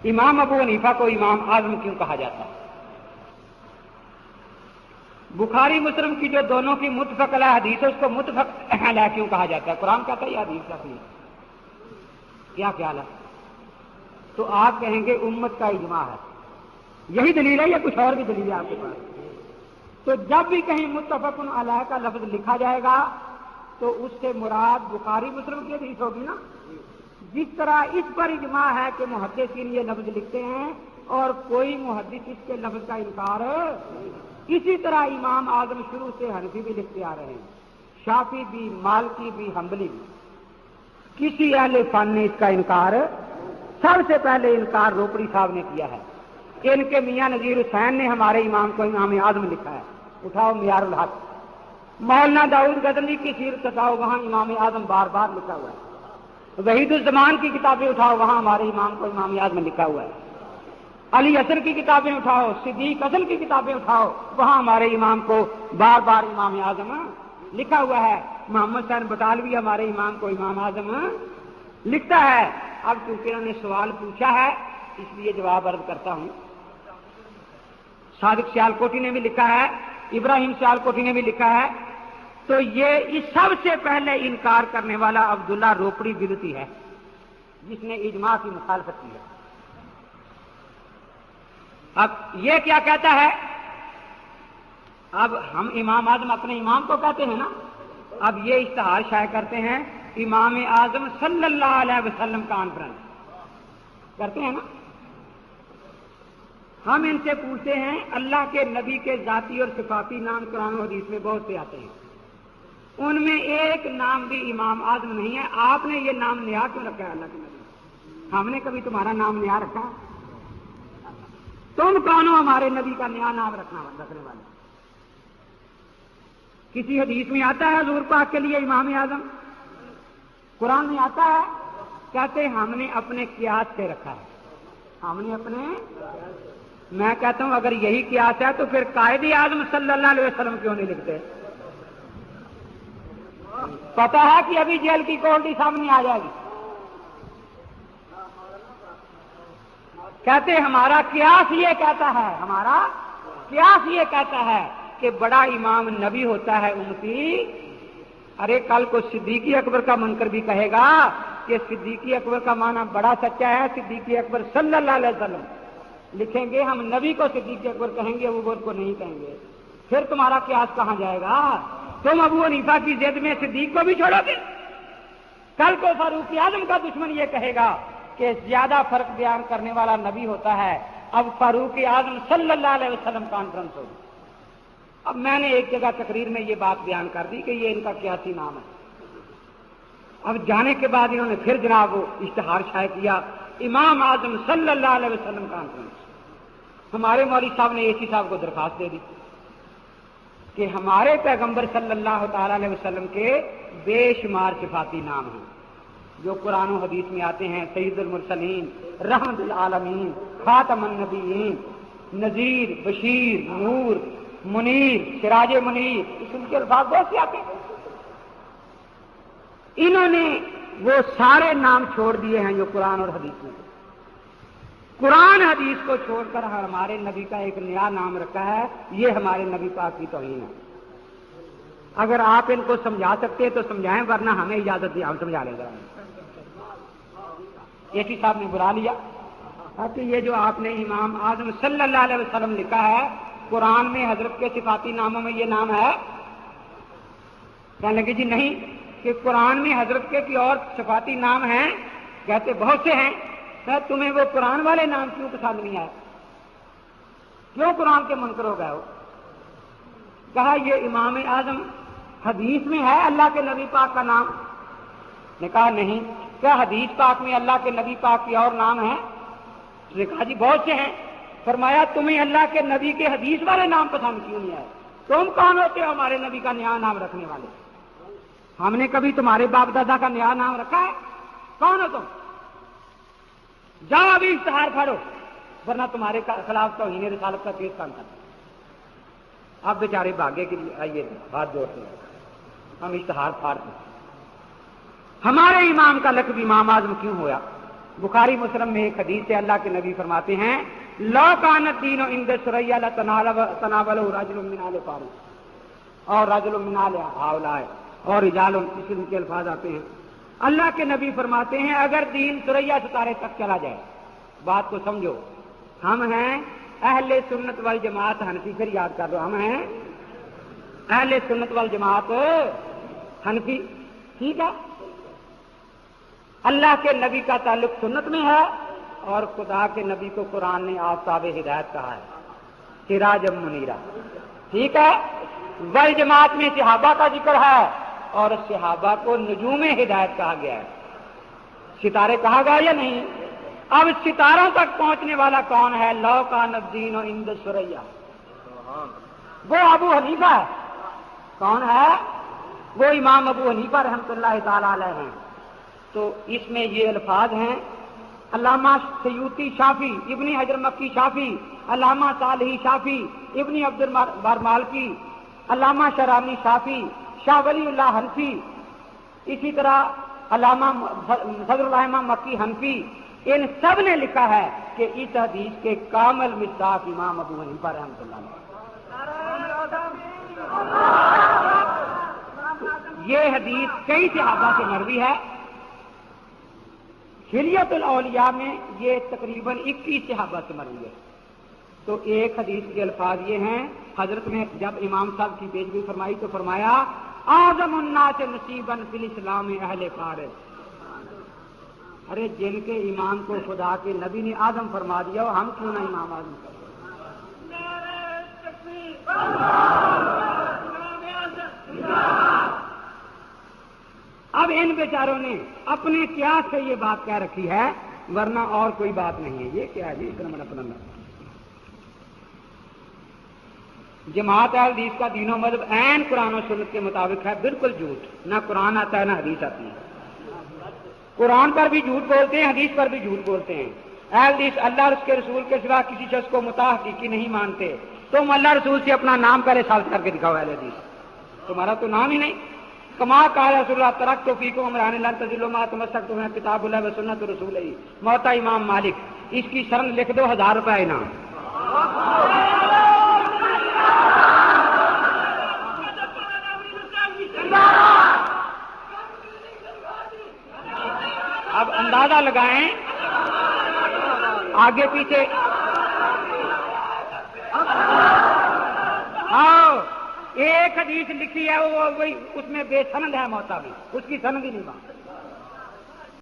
इमाम अबू हनीफा को इमाम आजम क्यों कहा जाता है? बुखारी मुस्लिम की जो दोनों की मुत्तफक अलैह हदीस है उसको मुत्तफक अलैह क्यों कहा जाता है? कुरान कहता है या हदीस कहती है? क्या ख्याल है? तो आप कहेंगे उम्मत का इजमा है। यही दलील है या कुछ और भी दलील है आपके पास? तो जब भी कहीं मुत्तफकुन अलैह का लफ्ज लिखा जाएगा तो उससे मुराद बुखारी मुस्लिम की हदीस होगी ना। जिस तरह इस पर इजमा है कि मुहद्दिसीन ये लफ्ज लिखते हैं और कोई मुहद्दिस इसके लफ्ज का इनकार, इसी तरह इमाम आजम शुरू से हनफी भी लिखते आ रहे हैं, शाफी भी, मालकी भी, हम्बली भी। किसी अहले फन ने इसका इनकार, सबसे पहले इनकार रोपड़ी साहब ने किया है। इनके मियां नजीर हुसैन ने हमारे इमाम को इमाम आजम लिखा है, उठाओ मियारुल हक। मौलाना दाऊद गजनी की सीरत उठाओ, वहां इमाम आजम बार बार लिखा हुआ है। वहीदुज़्ज़मान की किताबें उठाओ, वहां हमारे इमाम को इमाम आजम लिखा हुआ है। अली असर की किताबें उठाओ, सिद्दीक असल की किताबें उठाओ, वहां हमारे इमाम को बार बार इमाम आजम लिखा हुआ है। मोहम्मद हुसैन बटालवी हमारे इमाम को इमाम आजम लिखता है। अब क्योंकि उन्होंने सवाल पूछा है इसलिए जवाब अर्ज करता हूं। सादिक सियालकोटी ने भी लिखा है, इब्राहिम सियालकोटी ने भी लिखा है। तो ये इस सबसे पहले इनकार करने वाला अब्दुल्ला रोपड़ी बिदती है, जिसने इजमा की मुखालफत की है। अब ये क्या कहता है? अब हम इमाम आजम अपने इमाम को कहते हैं ना। अब ये इश्तिहार शाये करते हैं इमाम आजम सल्लल्लाहु अलैहि वसल्लम कॉन्फ्रेंस करते हैं ना। हम इनसे पूछते हैं, अल्लाह के नबी के जाती और सिफाती नाम कुरान और हदीस में बहुत से आते हैं, उनमें एक नाम भी इमाम आजम नहीं है। आपने ये नाम नया क्यों रखा है अल्लाह के नबी? हमने कभी तुम्हारा नाम नया रखा? तुम कौन हो हमारे नबी का नया नाम रखने वाले? किसी हदीस में आता है हुजूर पाक के लिए इमाम आजम? कुरान में आता है? कहते हमने अपने कियास से रखा है, हमने अपने। मैं कहता हूं अगर यही कियास है तो फिर कायदे आजम सल्लल्लाहु अलैहि वसल्लम क्यों नहीं लिखते? पता है कि अभी जेल की कोल्डी सामने आ जाएगी। कहते हमारा कियास ये कहता है, हमारा कियास ये कहता है कि बड़ा इमाम नबी होता है उम्मती। अरे कल को सिद्दीकी अकबर का मुनकर भी कहेगा कि सिद्दीकी अकबर का माना बड़ा सच्चा है, सिद्दीकी अकबर सल्लल्लाहु अलैहि वसल्लम लिखेंगे, हम नबी को सिद्दीकी अकबर कहेंगे, वो को नहीं कहेंगे। फिर तुम्हारा कियास कहां जाएगा? तुम अबू हनीफा की जिद में सिद्दीक को भी छोड़ोगे। कल को फारूक आजम का दुश्मन ये कहेगा कि ज्यादा फर्क बयान करने वाला नबी होता है, अब फारूक आजम सल्लल्लाहु अलैहि वसल्लम कॉन्फ्रेंस होगी। अब मैंने एक जगह तकरीर में ये बात बयान कर दी कि ये इनका कियासी नाम है। अब जाने के बाद इन्होंने फिर जनाब वो इश्तिहार शाये किया, इमाम आजम सल्लल्लाहु अलैहि वसल्लम कॉन्फ्रेंस। हमारे मौलवी साहब ने एसी साहब को दरखास्त दे दी कि हमारे पैगंबर सल्लल्लाहु ताला अलैहि वसल्लम के बेशुमार सिफाती नाम हैं जो कुरान और हदीस में आते हैं। सैयदुल मुरसलीन, रहमतुल आलमीन, खातमुन नबीयीन, नजीर, बशीर, नूर, मुनीर, सिराज मुनीर, इसके अल्फाज बहुत से आते हैं। इन्होंने वो सारे नाम छोड़ दिए हैं जो कुरान और हदीस में। कुरान हदीस को छोड़कर हमारे नबी का एक नया नाम रखा है, ये हमारे नबी पाक की तौहीन है। अगर आप इनको समझा सकते हैं तो समझाएं, वरना हमें इजाजत दी, हम समझा लेंगे। एसी साहब ने बुला लिया कि ये जो आपने इमाम आजम सल्लल्लाहु अलैहि वसल्लम लिखा है, कुरान में हजरत के सिफाती नामों में ये नाम है? कहने लगे जी नहीं, कि कुरान में हजरत के और सिफाती नाम हैं? कहते बहुत से हैं। तो तुम्हें वो कुरान वाले नाम क्यों पसंद नहीं आए? क्यों कुरान के मुनकर हो गए हो? कहा ये इमाम आजम हदीस में है अल्लाह के नबी पाक का नाम? ने कहा नहीं। क्या हदीस पाक में अल्लाह के नबी पाक के और नाम है? उसने कहा जी बहुत से हैं। फरमाया तुम्हें अल्लाह के नबी के हदीस वाले नाम पसंद क्यों नहीं आए? तुम कौन होते हो हमारे नबी का नया नाम रखने वाले? हमने कभी तुम्हारे बाप दादा का नया नाम रखा है? कौन हो तुम? जाओ अभी इश्तिहार फाड़ो, वरना तुम्हारे खिलाफ तौहीन रिसालत का केस कान कर। अब बेचारे भाग्य के लिए आइए हाथ जोड़ते हैं, हम इश्तिहार फाड़ते हैं। हमारे इमाम का लक़ब इमाम आजम क्यों होया? बुखारी मुस्लिम में एक हदीस से अल्लाह के नबी फरमाते हैं, लौ कानत दीनो इंद सुरैया ला तनावलहु रजुलुम मिन आले फारिस और रजुलुम मिन आले हाउलाए और रिजालुन, इस किस्म के अल्फाज आते हैं। अल्लाह के नबी फरमाते हैं अगर दीन सुरैया सितारे तक चला जाए, बात को समझो, हम हैं अहले सुन्नत वल जमात हनफी, फिर याद कर लो, हम हैं अहले सुन्नत वल जमात हनफी, ठीक है। अल्लाह के नबी का ताल्लुक सुन्नत में है और खुदा के नबी को कुरान ने आफताब हिदायत कहा है, सिराजम मुनीरा, ठीक है। वल जमात में सहाबा का जिक्र है और सहाबा को नजूम हिदायत कहा गया है, सितारे कहा गया या नहीं। अब सितारों तक पहुंचने वाला कौन है? लौ का नब्दीन और इंद सुरैया, वो अबू हनीफा है। कौन है? वो इमाम अबू हनीफा रहमतुल्लाह ताला अलैह हैं। तो इसमें ये अल्फाज हैं, अल्लामा सयूती शाफी, इब्नी हजर मक्की शाफी, अल्लामा सालही शाफी, इब्नी अब्दुल बार मालकी, अल्लामा शरानी शाफी, शाह वलीउल्लाह हनफी, इसी तरह अल्लामा सदरुल मक्की हनफी, इन सब ने लिखा है कि इस हदीस के कामिल मिस्दाक इमाम अबू हनीफा रहमतुल्लाह अलैह। ये हदीस कई सहाबा से मरवी है। हिलियतुल औलिया में ये तकरीबन 21 सहाबा से मरवी है। तो एक हदीस के अल्फाज ये हैं, हजरत ने जब इमाम साहब की पेशगी फरमाई तो फरमाया, आज़मुन्नास नसीबन फिल इस्लाम अहले फारिस। अरे जिनके ईमान को खुदा के नबी ने आजम फरमा दिया हो, हम क्यों ना इमाम आजम कर। अब इन बेचारों ने अपने क्या से ये बात कह रखी है, वरना और कोई बात नहीं है। ये क्या है जी? इतना अपना जमात अहल हदीस का दीनो मज़हब ऐन कुरान और सुन्नत के मुताबिक है, बिल्कुल झूठ। ना कुरान आता है ना हदीस आती है। कुरान पर भी झूठ बोलते हैं, हदीस पर भी झूठ बोलते हैं। अहल हदीस अल्लाह और उसके रसूल के सिवा किसी शख्स को मुता हकीकी नहीं मानते। तुम अल्लाह रसूल से अपना नाम पहले साबित करके दिखाओ। अहल हदीस तुम्हारा तो नाम ही नहीं। कमा काला रसूलुल्लाह तरक तो फीको अमरान लन तजिल्लु मा तमस्सकतुम बिही किताबुल्लाह व सुन्नत रसूलिही। मौता इमाम मालिक, इसकी शरण लिख दो, 1000 रुपए इनाम। अब अंदाजा लगाएं, आगे पीछे आओ। एक हदीस लिखी है वो वही, उसमें बेसनद है मौता भी, उसकी सनद ही नहीं मांग।